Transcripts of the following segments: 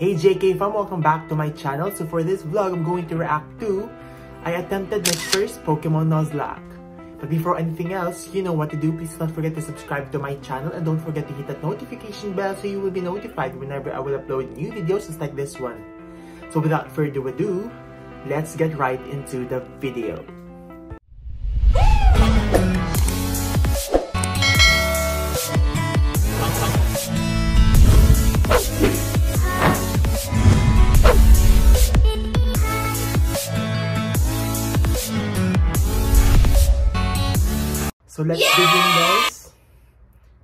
Hey JK fam, welcome back to my channel. So for this vlog, I'm going to react to I attempted my first Pokemon Nuzlocke. But before anything else, you know what to do. Please don't forget to subscribe to my channel and don't forget to hit that notification bell so you will be notified whenever I will upload new videos just like this one. So without further ado, let's get right into the video. So let's begin, guys.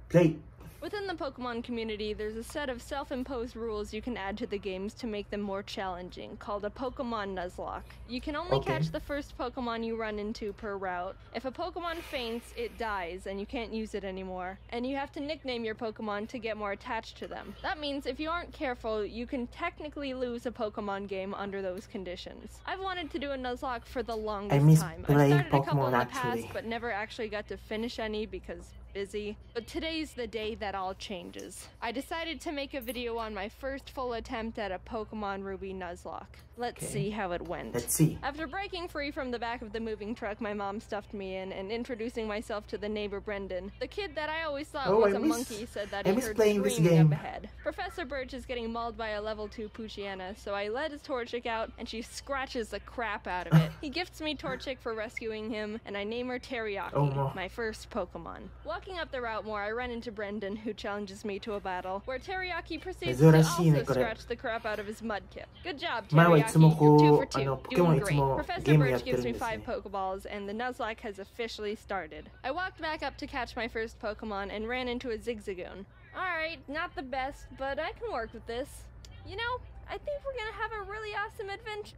Play. Within the Pokemon community, there's a set of self-imposed rules you can add to the games to make them more challenging, called a Pokemon Nuzlocke. You can only catch the first Pokemon you run into per route. If a Pokemon faints, it dies, and you can't use it anymore. And you have to nickname your Pokemon to get more attached to them. That means if you aren't careful, you can technically lose a Pokemon game under those conditions. I've wanted to do a Nuzlocke for the longest time. I started a couple in the past, but never actually got to finish any because busy. But today's the day that all changes. I decided to make a video on my first full attempt at a Pokemon Ruby Nuzlocke. Let's see how it went. Let's see. After breaking free from the back of the moving truck my mom stuffed me in and introducing myself to the neighbor Brendan, the kid that I always thought was a monkey said that he heard screaming up ahead. Professor Birch is getting mauled by a level 2 Poochyena, so I let his Torchic out and she scratches the crap out of it. He gifts me Torchic for rescuing him and I name her Teriyaki, my first Pokemon. Walking up the route more, I run into Brendan, who challenges me to a battle, where Teriyaki proceeds to also scratch the crap out of his Mudkip. Good job, Teriyaki. 2 for 2. Doing great. Professor Birch gives me 5 Pokeballs, and the Nuzlocke has officially started. I walked back up to catch my first Pokemon and ran into a Zigzagoon. Alright, not the best, but I can work with this. You know, I think we're gonna have a really awesome adventure.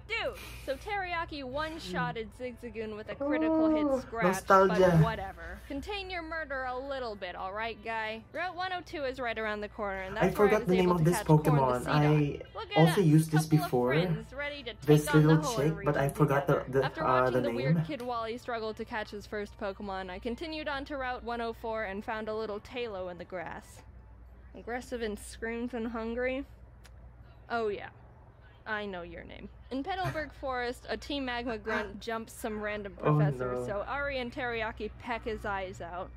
Dude, so Teriyaki one-shotted Zigzagoon with a critical hit scratch, but whatever. Contain your murder a little bit, alright, guy? Route 102 is right around the corner, and that's where I was able to catch Pokemon. I also used this before, this little chick, but I forgot the name. After watching the weird kid Wally struggle to catch his first Pokemon, I continued on to Route 104 and found a little Talo in the grass. Aggressive and screams and hungry? Oh yeah. I know your name. In Petalburg Forest, a Team Magma grunt jumps some random professor, so Ari and Teriyaki peck his eyes out.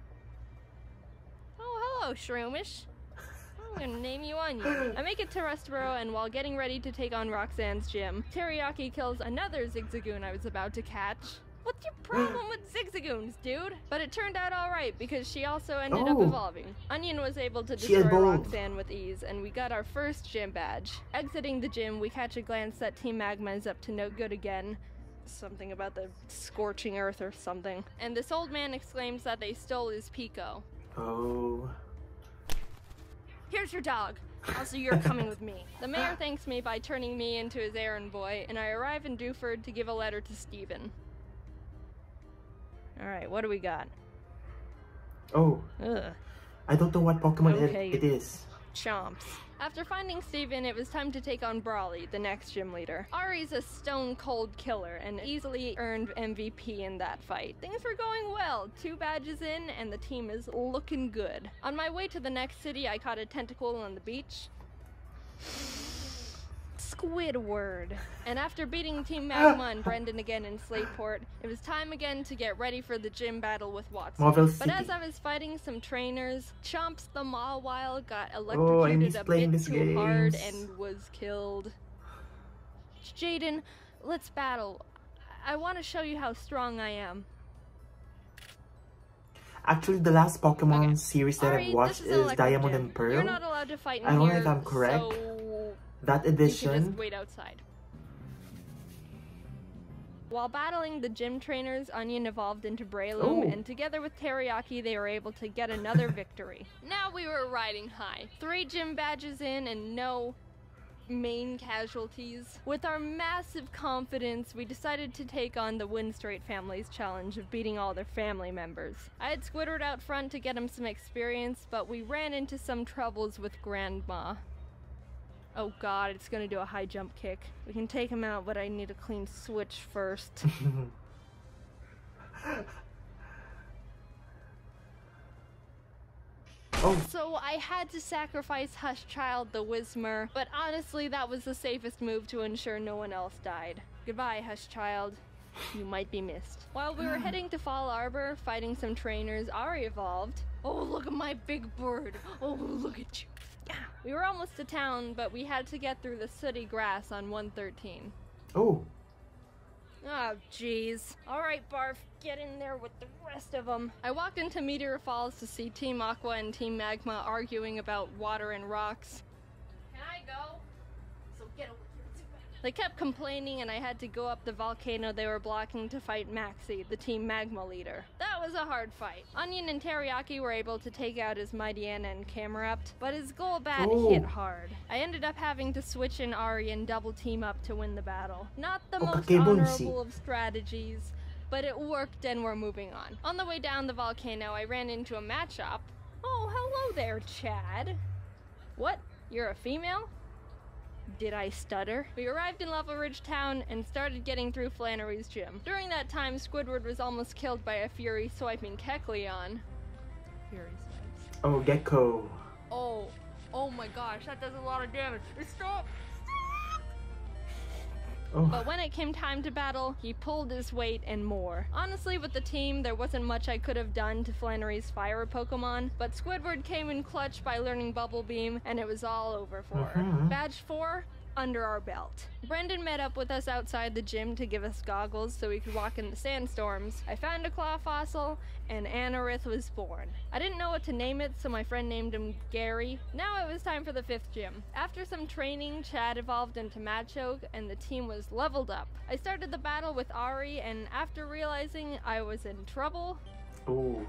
Oh, hello, Shroomish. I'm gonna name you Onion. I make it to Rustboro, and while getting ready to take on Roxanne's gym, Teriyaki kills another Zigzagoon I was about to catch. What's your problem with Zigzagoons, dude? But it turned out alright, because she also ended up evolving. Onion was able to destroy Roxanne with ease, and we got our first gym badge. Exiting the gym, we catch a glance that Team Magma is up to no good again. Something about the scorching earth or something. And this old man exclaims that they stole his Pico. Oh. Here's your dog. Also, you're coming with me. The mayor thanks me by turning me into his errand boy, and I arrive in Dewford to give a letter to Stephen. Alright, what do we got? Oh. Ugh. I don't know what Pokemon it is. Chomps. After finding Steven, it was time to take on Brawly, the next gym leader. Ari's a stone-cold killer and easily earned MVP in that fight. Things were going well. 2 badges in, and the team is looking good. On my way to the next city, I caught a tentacle on the beach. Squidward. And after beating Team Magma and Brendan again in Slateport, it was time again to get ready for the gym battle with Watson. But as I was fighting some trainers, Chomps the Mawile got electrocuted a bit too hard and was killed. Jaiden, let's battle. I want to show you how strong I am. Actually, the last Pokemon series that I've watched is Diamond and Pearl. You're not allowed to fight in I don't know if I'm correct. That edition. You can just wait outside. While battling the gym trainers, Onion evolved into Breloom, and together with Teriyaki, they were able to get another victory. Now we were riding high. 3 gym badges in and no main casualties. With our massive confidence, we decided to take on the Winstraight family's challenge of beating all their family members. I had Squidward out front to get him some experience, but we ran into some troubles with Grandma. Oh god, it's gonna do a high jump kick. We can take him out, but I need a clean switch first. So I had to sacrifice Hushchild the Whismer, but honestly that was the safest move to ensure no one else died. Goodbye, Hushchild. You might be missed. While we were heading to Fall Arbor, fighting some trainers, Ari evolved. Oh, look at my big bird. Oh, look at you. We were almost to town, but we had to get through the sooty grass on 113. Oh. Oh, jeez. Alright, Barf, get in there with the rest of them. I walked into Meteor Falls to see Team Aqua and Team Magma arguing about water and rocks. Can I go? So get over here. They kept complaining and I had to go up the volcano they were blocking to fight Maxie, the Team Magma leader. That was a hard fight. Onion and Teriyaki were able to take out his Mightyena and Camerupt, but his Golbat hit hard. I ended up having to switch in Ari and double team up to win the battle. Not the most honorable of strategies, but it worked and we're moving on. On the way down the volcano, I ran into a Machop. Oh, hello there, Chad. What? You're a female? Did I stutter? We arrived in Level Ridge Town and started getting through Flannery's gym. During that time, Squidward was almost killed by a Fury swiping Kecleon. Fury swipes. Oh, Gecko. Oh my gosh, that does a lot of damage. Stop! Oh. But when it came time to battle, he pulled his weight and more. Honestly, with the team, there wasn't much I could have done to Flannery's fire Pokemon, but Squidward came in clutch by learning Bubble Beam, and it was all over for her. Badge 4, under our belt. Brendan met up with us outside the gym to give us goggles so we could walk in the sandstorms. I found a claw fossil, and Anorith was born. I didn't know what to name it, so my friend named him Gary. Now it was time for the 5th gym. After some training, Chad evolved into Machoke, and the team was leveled up. I started the battle with Ari, and after realizing I was in trouble... Oh.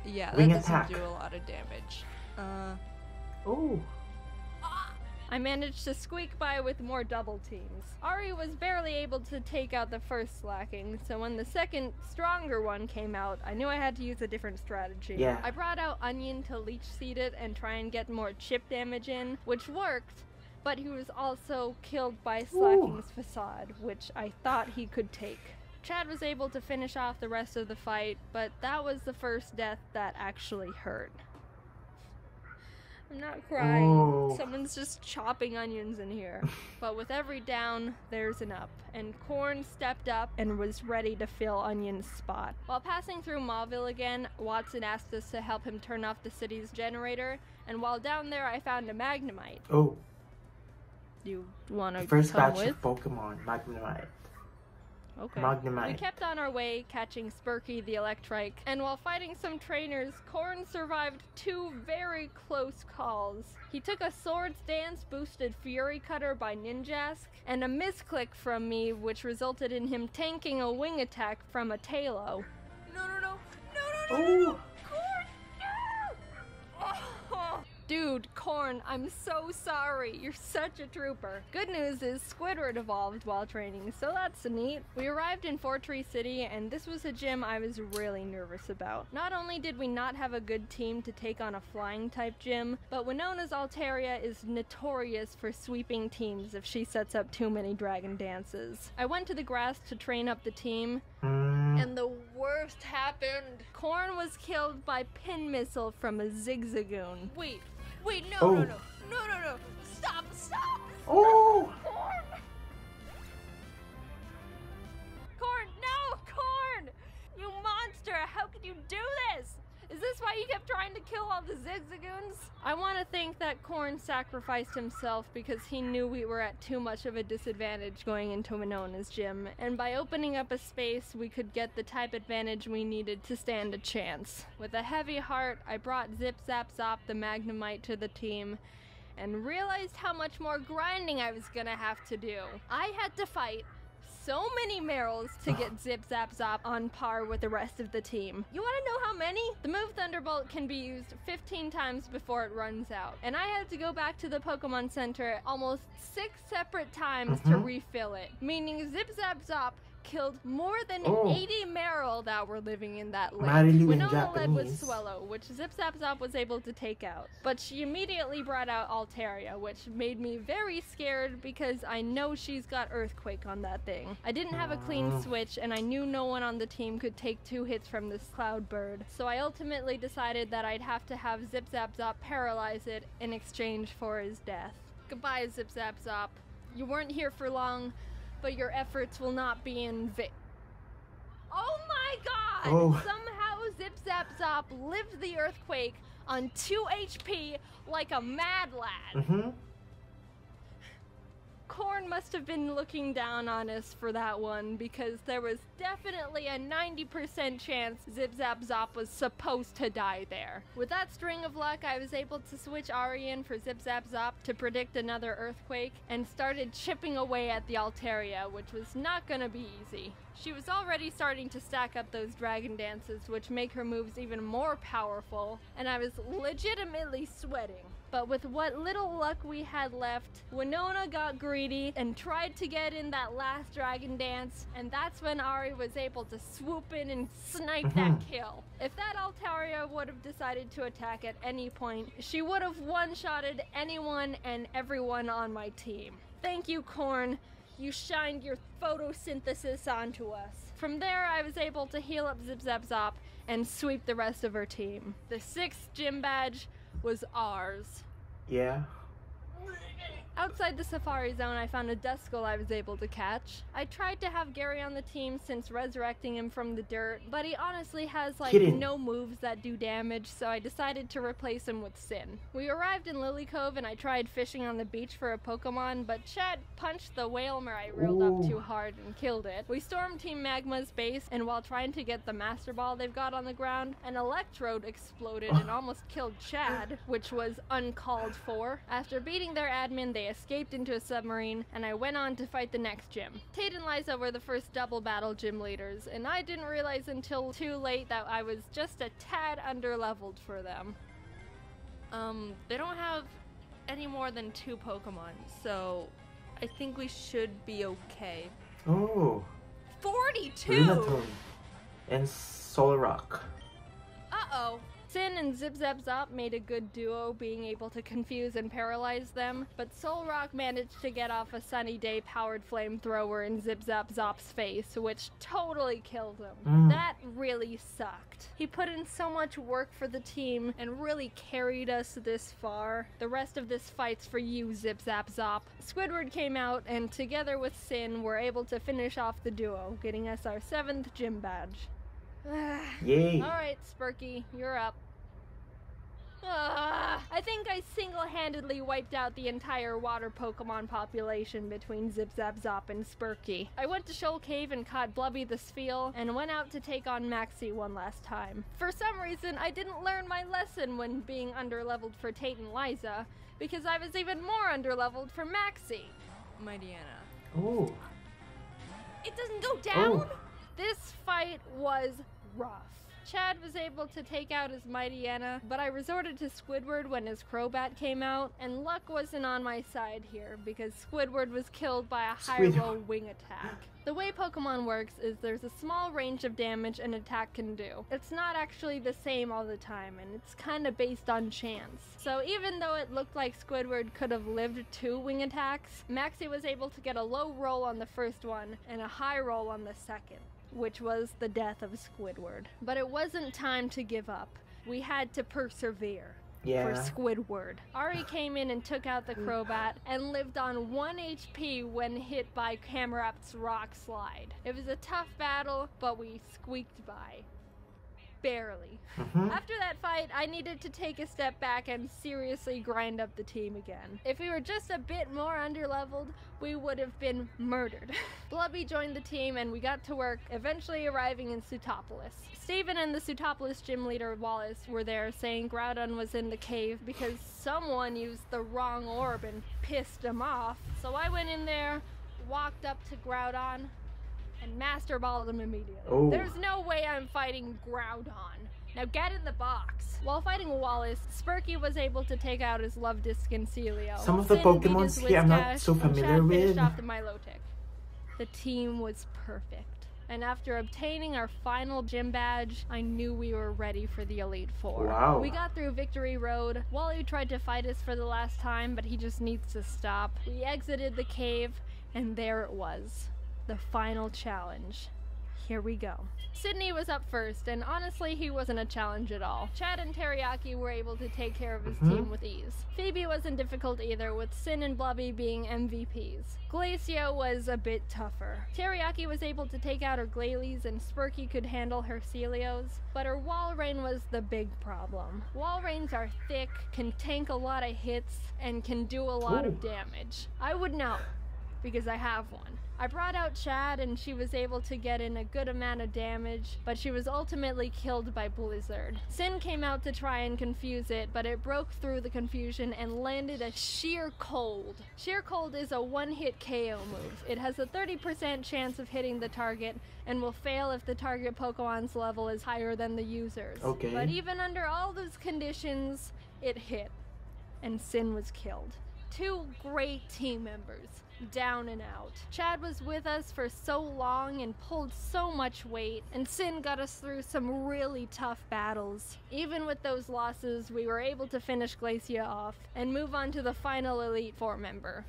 Yeah, that doesn't do a lot of damage. Oh. I managed to squeak by with more double teams. Ari was barely able to take out the first slacking, so when the second, stronger one came out, I knew I had to use a different strategy. Yeah. I brought out Onion to leech seed it and try and get more chip damage in, which worked, but he was also killed by Slacking's Facade, which I thought he could take. Chad was able to finish off the rest of the fight, but that was the first death that actually hurt. I'm not crying. Oh. Someone's just chopping onions in here. But with every down, there's an up. And Corn stepped up and was ready to fill Onion's spot. While passing through Mauville again, Watson asked us to help him turn off the city's generator. And while down there, I found a Magnemite. Oh. You want to First come batch with? of Pokemon, Magnemite. Okay. Magnemite. We kept on our way, catching Spurky the Electrike, and while fighting some trainers, Corn survived 2 very close calls. He took a Swords Dance boosted Fury Cutter by Ninjask, and a misclick from me, which resulted in him tanking a wing attack from a Tailo. No. Oh. Corn, no! Oh. Dude, Corn, I'm so sorry. You're such a trooper. Good news is Squidward evolved while training, so that's neat. We arrived in Fortree City, and this was a gym I was really nervous about. Not only did we not have a good team to take on a flying-type gym, but Winona's Altaria is notorious for sweeping teams if she sets up too many dragon dances. I went to the grass to train up the team, and the worst happened. Corn was killed by Pin Missile from a Zigzagoon. Wait, no. Stop. Oh. Corn, no, Corn! You monster, how could you do this? Is this why you kept trying to kill all the Zigzagoons? I want to think that Corn sacrificed himself because he knew we were at too much of a disadvantage going into Winona's gym, and by opening up a space, we could get the type advantage we needed to stand a chance. With a heavy heart, I brought Zip Zap Zop the Magnemite to the team, and realized how much more grinding I was gonna have to do. I had to fight so many Merrills to get Zip Zap Zop on par with the rest of the team. You want to know how many? The move Thunderbolt can be used 15 times before it runs out, and I had to go back to the Pokemon Center almost 6 separate times to refill it, meaning Zip Zap Zop killed more than 80 Meryl that were living in that lake. Marilu in Winona led with Japanese. Swallow, which Zip Zap Zop was able to take out. But she immediately brought out Altaria, which made me very scared because I know she's got Earthquake on that thing. I didn't have a clean switch, and I knew no one on the team could take 2 hits from this Cloud Bird. So I ultimately decided that I'd have to have Zip Zap Zop paralyze it in exchange for his death. Goodbye, Zip Zap Zop. You weren't here for long, but your efforts will not be in vain. Oh my god! Oh. Somehow Zip Zap Zop lived the earthquake on 2 HP like a mad lad. Korn must have been looking down on us for that one, because there was definitely a 90% chance Zip Zap Zop was supposed to die there. With that string of luck, I was able to switch Ari in for Zip Zap Zop to predict another earthquake, and started chipping away at the Altaria, which was not gonna be easy. She was already starting to stack up those dragon dances, which make her moves even more powerful, and I was legitimately sweating. But with what little luck we had left, Winona got greedy and tried to get in that last dragon dance, and that's when Ari was able to swoop in and snipe that kill. If that Altaria would have decided to attack at any point, she would have one-shotted anyone and everyone on my team. Thank you, Korn. You shined your photosynthesis onto us. From there, I was able to heal up Zip Zap Zop and sweep the rest of her team. The 6th gym badge was ours. Yeah. Outside the Safari Zone, I found a Duskull I was able to catch. I tried to have Gary on the team since resurrecting him from the dirt, but he honestly has like no moves that do damage, so I decided to replace him with Sin. We arrived in Lily Cove and I tried fishing on the beach for a Pokemon, but Chad punched the Whalmer I reeled up too hard and killed it. We stormed Team Magma's base, and while trying to get the Master Ball they've got on the ground, an Electrode exploded and almost killed Chad, which was uncalled for. After beating their admin, they escaped into a submarine, and I went on to fight the next gym. Tate and Liza were the first double battle gym leaders, and I didn't realize until too late that I was just a tad underleveled for them. They don't have any more than 2 Pokemon, so I think we should be okay. Oh. 42! Lunatone and Solrock. Uh-oh. Sin and Zip Zap Zop made a good duo, being able to confuse and paralyze them, but Solrock managed to get off a Sunny Day powered flamethrower in Zip Zap Zop's face, which totally killed him. That really sucked. He put in so much work for the team and really carried us this far. The rest of this fight's for you, Zip Zap Zop. Squidward came out, and together with Sin, were able to finish off the duo, getting us our 7th gym badge. Yay! Alright, Spurky, you're up. I think I single-handedly wiped out the entire water Pokemon population between Zip Zap Zop and Spurky. I went to Shoal Cave and caught Blubby the Spheal, and went out to take on Maxie one last time. For some reason, I didn't learn my lesson when being underleveled for Tate and Liza, because I was even more underleveled for Maxie. Mightyena. Oh. It doesn't go down? This fight was rough. Chad was able to take out his Mightyena, but I resorted to Squidward when his Crobat came out, and luck wasn't on my side here, because Squidward was killed by a high-roll wing attack. The way Pokemon works is there's a small range of damage an attack can do. It's not actually the same all the time, and it's kinda based on chance. So even though it looked like Squidward could have lived 2 wing attacks, Maxie was able to get a low roll on the first one, and a high roll on the second, which was the death of Squidward. But it wasn't time to give up. We had to persevere. For Squidward. Ari came in and took out the Crobat and lived on 1 HP when hit by Camerapt's Rock Slide. It was a tough battle, but we squeaked by. Barely. After that fight, I needed to take a step back and seriously grind up the team again. If we were just a bit more underleveled, we would have been murdered. Blubby joined the team and we got to work, eventually arriving in Sutopolis. Steven and the Sutopolis gym leader Wallace were there saying Groudon was in the cave because someone used the wrong orb and pissed him off. So I went in there, walked up to Groudon, and Master Balled him immediately. There's no way I'm fighting Groudon. Now get in the box. While fighting Wallace, Spurky was able to take out his Love Disc and Celio. Some of the Pokemons here I'm not so familiar with. Off the Milotic. The team was perfect. And after obtaining our final gym badge, I knew we were ready for the Elite Four. Wow. We got through Victory Road. Wally tried to fight us for the last time, but he just needs to stop. We exited the cave, and there it was. The final challenge. Here we go. Sydney was up first, and honestly, he wasn't a challenge at all. Chad and Teriyaki were able to take care of his team with ease. Phoebe wasn't difficult either, with Sin and Blubby being MVPs. Glacia was a bit tougher. Teriyaki was able to take out her Glailies, and Spurky could handle her Celios, but her Walrein was the big problem. Walreins are thick, can tank a lot of hits, and can do a lot of damage. I would know, because I have one. I brought out Chad and she was able to get in a good amount of damage, but she was ultimately killed by Blizzard. Sin came out to try and confuse it, but it broke through the confusion and landed a Sheer Cold. Sheer Cold is a one-hit KO move. It has a 30% chance of hitting the target and will fail if the target Pokemon's level is higher than the user's. Okay. But even under all those conditions, it hit, and Sin was killed. Two great team members. Down and out. Chad was with us for so long and pulled so much weight, and Sin got us through some really tough battles. Even with those losses, we were able to finish Glacia off and move on to the final Elite Four member,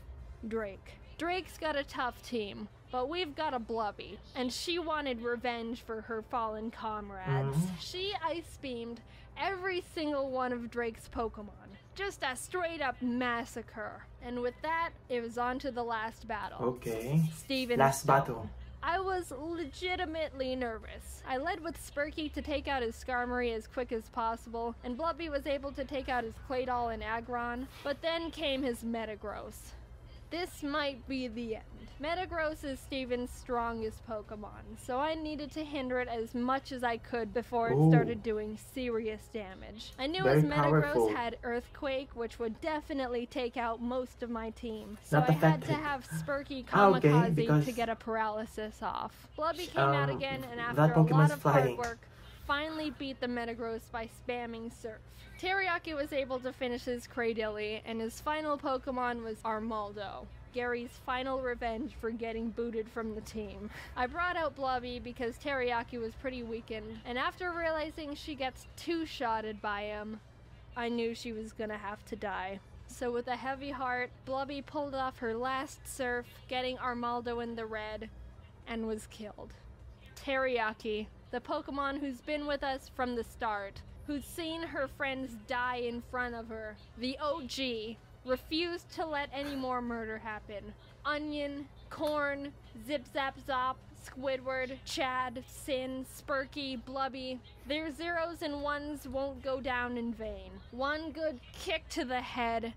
Drake. Drake's got a tough team, but we've got a Blubby, and she wanted revenge for her fallen comrades. She ice beamed every single one of Drake's Pokemon. Just a straight up massacre. And with that, it was on to the last battle. Okay. Steven's last Stone. battle. I was legitimately nervous. I led with Spurky to take out his Skarmory as quick as possible, and Blubby was able to take out his Claydol and Aggron, but then came his Metagross. This might be the end. Metagross is Steven's strongest Pokemon, so I needed to hinder it as much as I could before it started doing serious damage. I knew his Metagross had Earthquake, which would definitely take out most of my team, so I had to have Spurky Kamikaze to get a paralysis off. Blubby came out again, and after a lot of hard work, finally beat the Metagross by spamming Surf. Teriyaki was able to finish his Cradily, and his final Pokemon was Armaldo, Gary's final revenge for getting booted from the team. I brought out Blubby because Teriyaki was pretty weakened, and after realizing she gets two-shotted by him, I knew she was gonna have to die. So with a heavy heart, Blubby pulled off her last Surf, getting Armaldo in the red, and was killed. Teriyaki, the Pokemon who's been with us from the start, who's seen her friends die in front of her, the OG, refused to let any more murder happen. Onion, Corn, Zip Zap Zop, Squidward, Chad, Sin, Spurky, Blubby. Their zeros and ones won't go down in vain. One good kick to the head,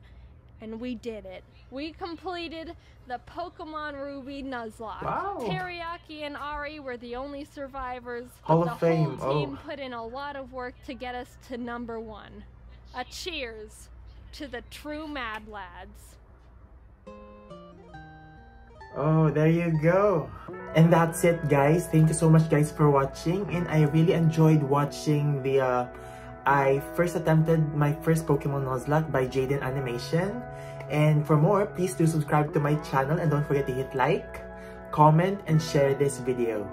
and we did it. We completed the Pokemon Ruby Nuzlocke. Wow. Teriyaki and Ari were the only survivors, Hall but of the Fame. whole team put in a lot of work to get us to number one. A cheers to the true Mad Lads. Oh, there you go. And that's it, guys. Thank you so much, guys, for watching. And I really enjoyed watching the I first attempted my first Pokemon Nuzlocke by Jaidenanimations. And for more, please do subscribe to my channel and don't forget to hit like, comment, and share this video.